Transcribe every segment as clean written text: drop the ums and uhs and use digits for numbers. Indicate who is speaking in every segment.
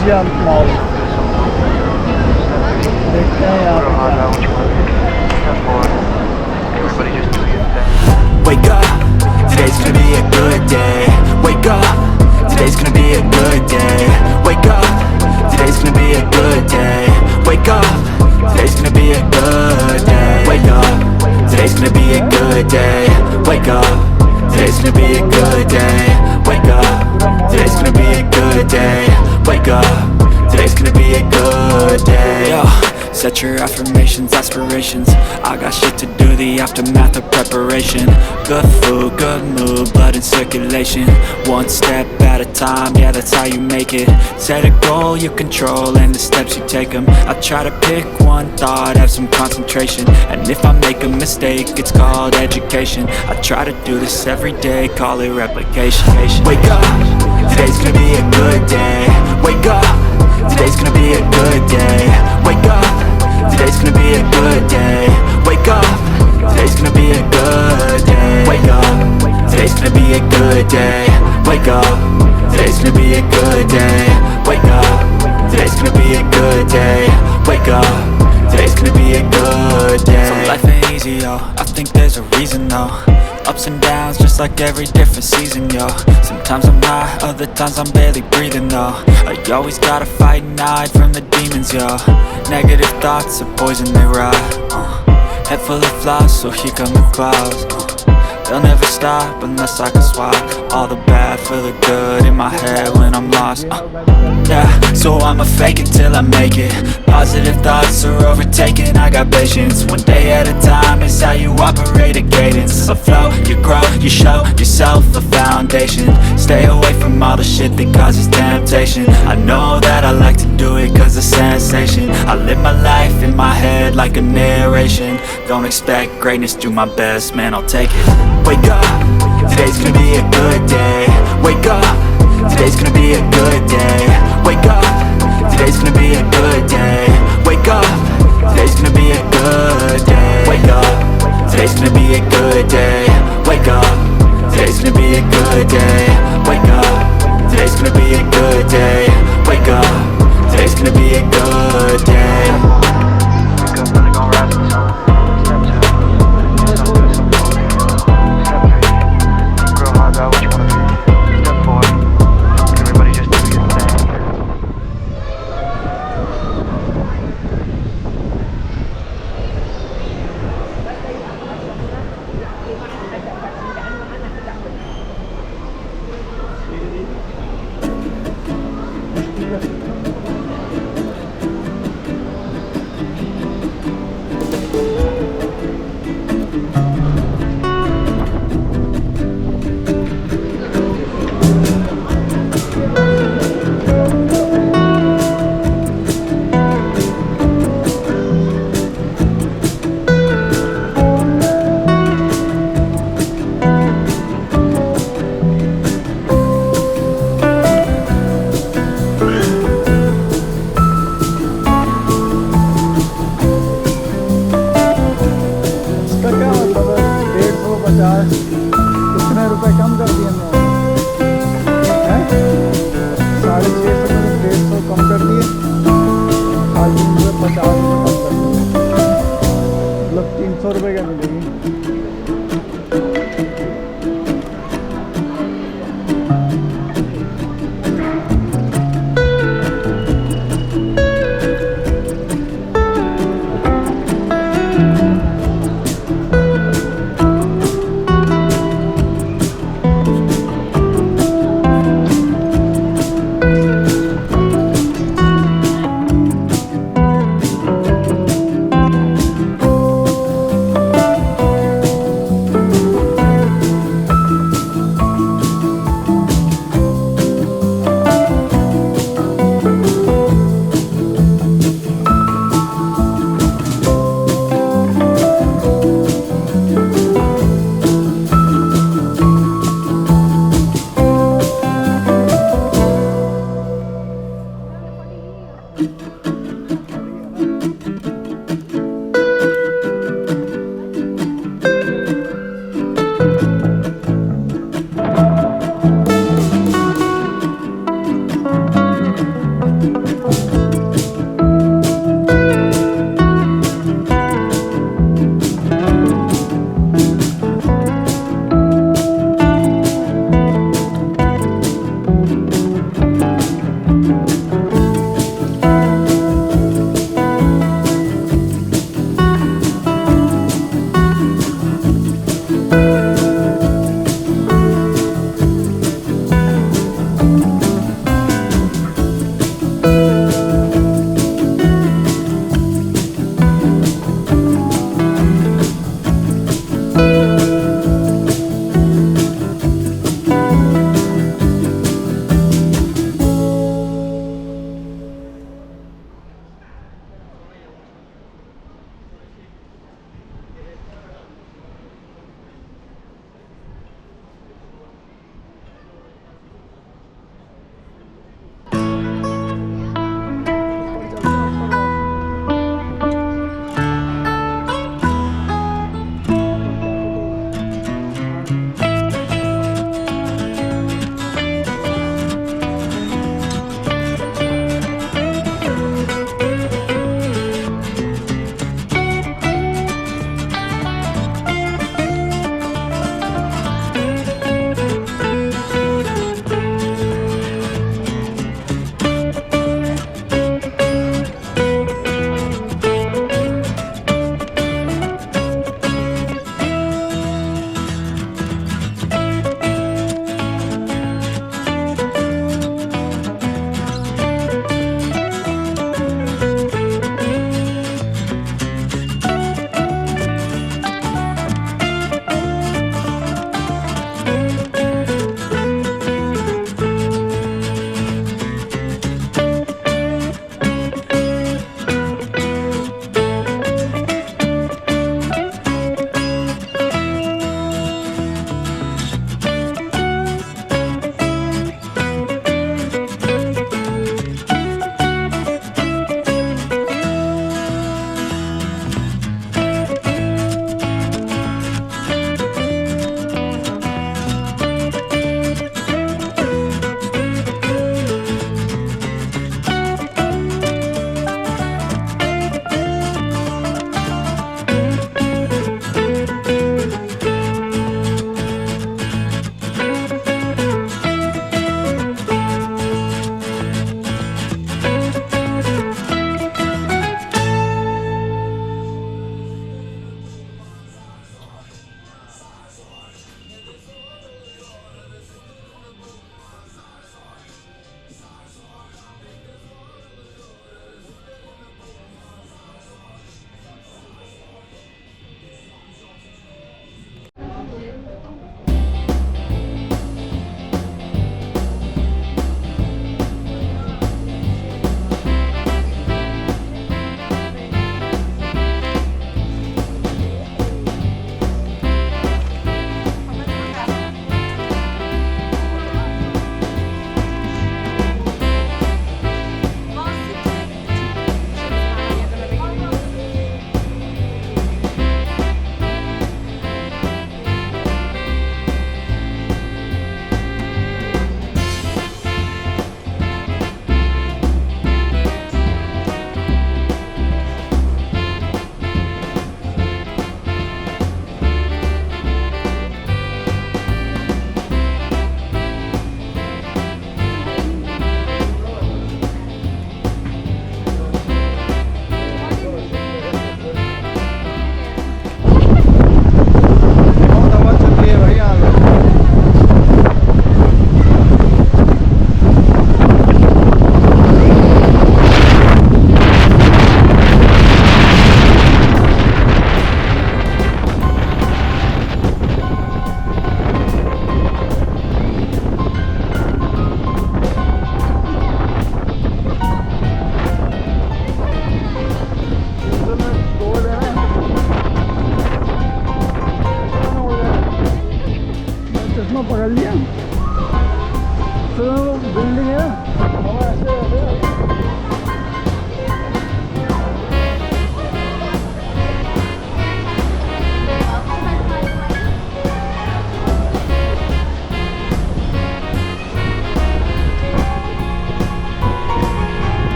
Speaker 1: Venezia Mall. देखते हैं यहाँ पे
Speaker 2: Wake up, today's gonna be a good day. Wake up, today's gonna be a good day. Wake up, today's gonna be a good day. Wake up, today's gonna be a good day. Wake up, today's gonna be a good day. Wake up, today's gonna be a good day. Wake up, today's gonna be a good day. Wake up, today's gonna be a good day. Yo, set your affirmations, aspirations. I got shit to do, the aftermath of preparation. Good food, good mood, blood in circulation. One step at a time, yeah, that's how you make it. Set a goal you control and the steps you take them. I try to pick one thought, have some concentration. And if I make a mistake, it's called education. I try to do this every day, call it replication. Wake up, today's gonna be a good day. Wake up, today's gonna be a good day. Wake up, today's gonna be a good day. Wake up, today's gonna be a good day. Wake up, today's gonna be a good day. Wake up, today's gonna be a good day. Wake up, today's gonna be a good day. Wake up, today's gonna be a good day. So life ain't easy, yo, I think there's a reason, though. Ups and downs, just like every different season, yo. Sometimes I'm high, other times I'm barely breathing, though. I always gotta fight and hide from the demons, yo. Negative thoughts are poison, they rot. Head full of flies, so here come the clouds. They'll never stop unless I can swap all the bad for the good in my head when I'm lost. Yeah, so I'ma fake it till I make it. Positive thoughts are overtaken, I got patience. One day at a time is how you operate a cadence. A flow, you grow, you show yourself a foundation. Stay away from all the shit that causes temptation. I know that I like to do it cause it's sensation. I live my life in my head like a narration. Don't expect greatness, do my best, man, I'll take it. Wake up, today's gonna be a good day. Wake up, today's gonna be a good day. Wake up, today's gonna be a good day. Wake up, today's gonna be a good day. Wake up, today's gonna be a good day. Wake up, today's gonna be a good day. Wake up, today's gonna be a good day. Wake up, today's gonna be a good day.
Speaker 3: Wake up, really gonna rise to the sun. Step 2, do something good, Step 3, grow hard about what you wanna be. Step 4, everybody just do your thing.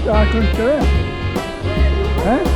Speaker 4: क्या कुछ करे हैं